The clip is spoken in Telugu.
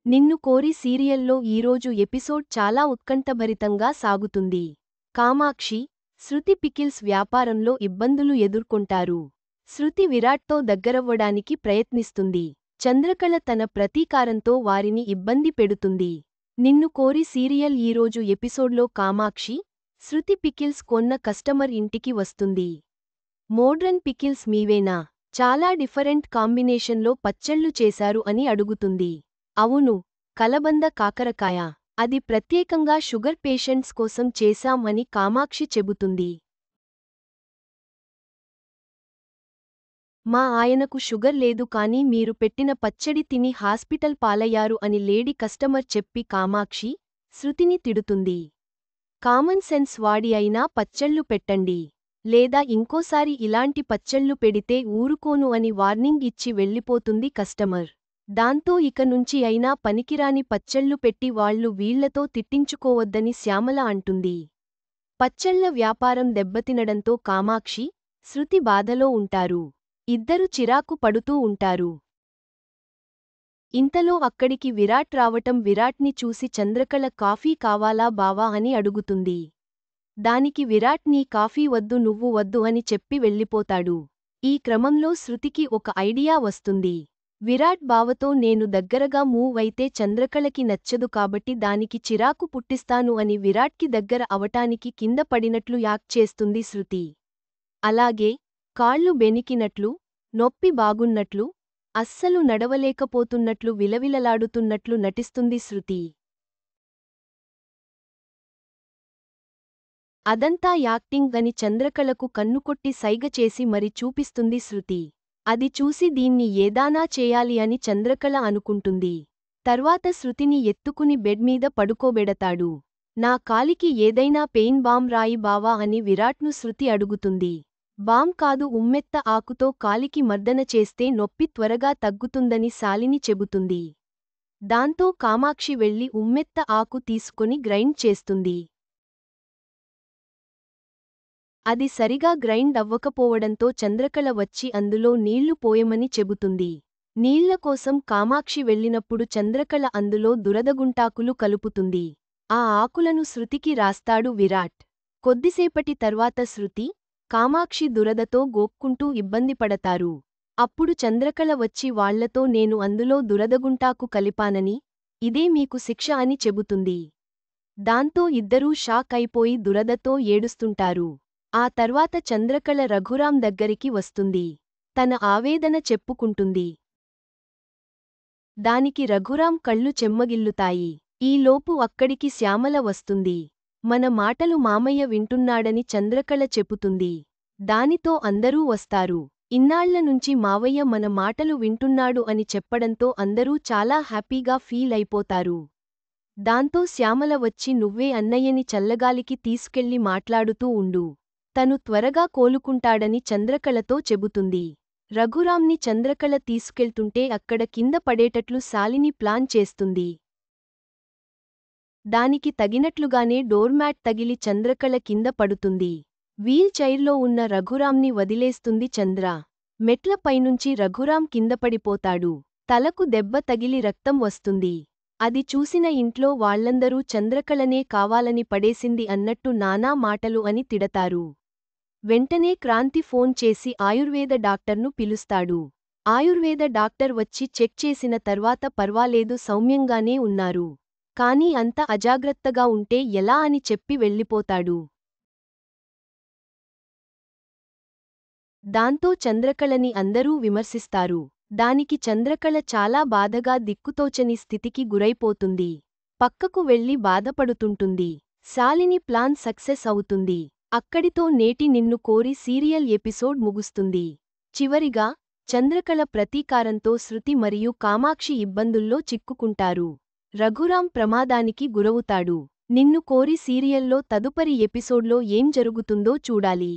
నిన్ను కోరి సీరియల్లో ఈరోజు ఎపిసోడ్ చాలా ఉత్కంఠభరితంగా సాగుతుంది. కామాక్షి, శృతి పికిల్స్ వ్యాపారంలో ఇబ్బందులు ఎదుర్కొంటారు. శృతి విరాట్తో దగ్గరవ్వడానికి ప్రయత్నిస్తుంది. చంద్రకళ తన ప్రతీకారంతో వారిని ఇబ్బంది పెడుతుంది. నిన్ను కోరి సీరియల్ ఈరోజు ఎపిసోడ్లో కామాక్షి, శృతి పికిల్స్ కొన్న కస్టమర్ ఇంటికి వస్తుంది. మోడ్రన్ పికిల్స్ మీవేనా? చాలా డిఫరెంట్ కాంబినేషన్లో పచ్చళ్ళు చేశారు అని అడుగుతుంది. అవును, కలబంద కాకరకాయ. అది ప్రత్యేకంగా షుగర్ పేషెంట్స్ కోసం చేశాం అని కామాక్షి చెబుతుంది. మా ఆయనకు షుగర్ లేదు కానీ మీరు పెట్టిన పచ్చడి తిని హాస్పిటల్ పాలయ్యారు అని లేడీ కస్టమర్ చెప్పి కామాక్షి, శృతిని తిడుతుంది. కామన్ సెన్స్ వాడి అయినా పచ్చళ్ళు పెట్టండి. లేదా ఇంకోసారి ఇలాంటి పచ్చళ్ళు పెడితే ఊరుకోను అని వార్నింగ్ ఇచ్చి వెళ్ళిపోతుంది కస్టమర్. దాంతో ఇక నుంచి అయినా పనికిరాని పచ్చళ్ళు పెట్టి వాళ్లు వీళ్లతో తిట్టించుకోవద్దని శ్యామల అంటుంది. పచ్చళ్ల వ్యాపారం దెబ్బతినడంతో కామాక్షి, శృతి బాధలో ఉంటారు. ఇద్దరు చిరాకు పడుతూ ఉంటారు. ఇంతలో అక్కడికి విరాట్ రావటం విరాట్ని చూసి చంద్రకళ కాఫీ కావాలా బావా అని అడుగుతుంది. దానికి విరాట్ నీ కాఫీ వద్దు నువ్వు వద్దు అని చెప్పి వెళ్ళిపోతాడు. ఈ క్రమంలో శృతికి ఒక ఐడియా వస్తుంది. విరాట్ బావతో నేను దగ్గరగా మూవ్ అయితే చంద్రకళకి నచ్చదు కాబట్టి దానికి చిరాకు పుట్టిస్తాను అని విరాట్కి దగ్గర అవటానికి కింద పడినట్లు యాక్ట్ చేస్తుంది శృతి. అలాగే కాళ్ళు బెనికినట్లు, నొప్పి బాగున్నట్లు, అస్సలు నడవలేకపోతున్నట్లు విలవిలలాడుతున్నట్లు నటిస్తుంది శృతి. అదంతా యాక్టింగ్ అని చంద్రకళకు కన్నుకొట్టి సైగ చేసి మరి చూపిస్తుంది శృతి. అది చూసి దీన్ని ఏదానా చేయాలి అని చంద్రకళ అనుకుంటుంది. తర్వాత శృతిని ఎత్తుకుని బెడ్ మీద పడుకోబెడతాడు. నా కాలికి ఏదైనా పెయిన్ బామ్ రాయి బావా అని విరాట్ను శృతి అడుగుతుంది. బామ్ కాదు ఉమ్మెత్త ఆకుతో కాలికి మర్దన చేస్తే నొప్పి త్వరగా తగ్గుతుందని శాలిని చెబుతుంది. దాంతో కామాక్షి వెళ్లి ఉమ్మెత్త ఆకు తీసుకొని గ్రైండ్ చేస్తుంది. అది సరిగా గ్రైండ్ అవ్వకపోవడంతో చంద్రకళ వచ్చి అందులో నీళ్లు పోయమని చెబుతుంది. నీళ్ల కోసం కామాక్షి వెళ్ళినప్పుడు చంద్రకళ అందులో దురదగుంటాకులు కలుపుతుంది. ఆ ఆకులను శృతికి రాస్తాడు విరాట్. కొద్దిసేపటి తర్వాత శృతి, కామాక్షి దురదతో గోక్కుంటూ ఇబ్బందిపడతారు. అప్పుడు చంద్రకళ వచ్చి వాళ్లతో నేను అందులో దురదగుంటాకు కలిపానని, ఇదే మీకు శిక్ష అని చెబుతుంది. దాంతో ఇద్దరూ షాక్ అయిపోయి దురదతో ఏడుస్తుంటారు. ఆ తర్వాత చంద్రకళ రఘురాం దగ్గరికి వస్తుంది. తన ఆవేదన చెప్పుకుంటుంది. దానికి రఘురాం కళ్ళు చెమ్మగిల్లుతాయి. ఈలోపు అక్కడికి శ్యామల వస్తుంది. మన మాటలు మామయ్య వింటున్నాడని చంద్రకళ చెపుతుంది. దానితో అందరూ వస్తారు. ఇన్నాళ్ల నుంచి మావయ్య మన మాటలు వింటున్నాడు అని చెప్పడంతో అందరూ చాలా హ్యాపీగా ఫీల్ అయిపోతారు. దాంతో శ్యామల వచ్చి నువ్వే అన్నయ్యని చల్లగాలికి తీసుకెళ్లి మాట్లాడుతూ ఉండు. తను త్వరగా కోలుకుంటాడని చంద్రకళతో చెబుతుంది. రఘురాంని చంద్రకళ తీసుకెళ్తుంటే అక్కడ కింద పడేటట్లు శాలిని ప్లాన్ చేస్తుంది. దానికి తగినట్లుగానే డోర్మ్యాట్ తగిలి చంద్రకళ కింద పడుతుంది. వీల్ చైర్లో ఉన్న రఘురాంని వదిలేస్తుంది చంద్ర. మెట్ల పైనుంచి రఘురాం కిందపడిపోతాడు. తలకు దెబ్బ తగిలి రక్తం వస్తుంది. అది చూసిన ఇంట్లో వాళ్లందరూ చంద్రకళనే కావాలని పడేసింది అన్నట్టు నానా మాటలు అని తిడతారు. వెంటనే క్రాంతి ఫోన్ చేసి ఆయుర్వేద డాక్టర్ను పిలుస్తాడు. ఆయుర్వేద డాక్టర్ వచ్చి చెక్ చేసిన తర్వాత పర్వాలేదు సౌమ్యంగానే ఉన్నారు. కానీ అంత అజాగ్రత్తగా ఉంటే ఎలా అని చెప్పి వెళ్ళిపోతాడు. దాంతో చంద్రకళని అందరూ విమర్శిస్తారు. దానికి చంద్రకళ చాలా బాధగా దిక్కుతోచని స్థితికి గురైపోతుంది. పక్కకు వెళ్లి బాధపడుతుంటుంది. శాలిని ప్లాన్ సక్సెస్ అవుతుంది. అక్కడితో నేటి నిన్ను కోరి సీరియల్ ఎపిసోడ్ ముగుస్తుంది. చివరిగా చంద్రకళ ప్రతీకారంతో శృతి మరియు కామాక్షి ఇబ్బందుల్లో చిక్కుకుంటారు. రఘురాం ప్రమాదానికి గురవుతాడు. నిన్ను కోరి సీరియల్లో తదుపరి ఎపిసోడ్లో ఏం జరుగుతుందో చూడాలి.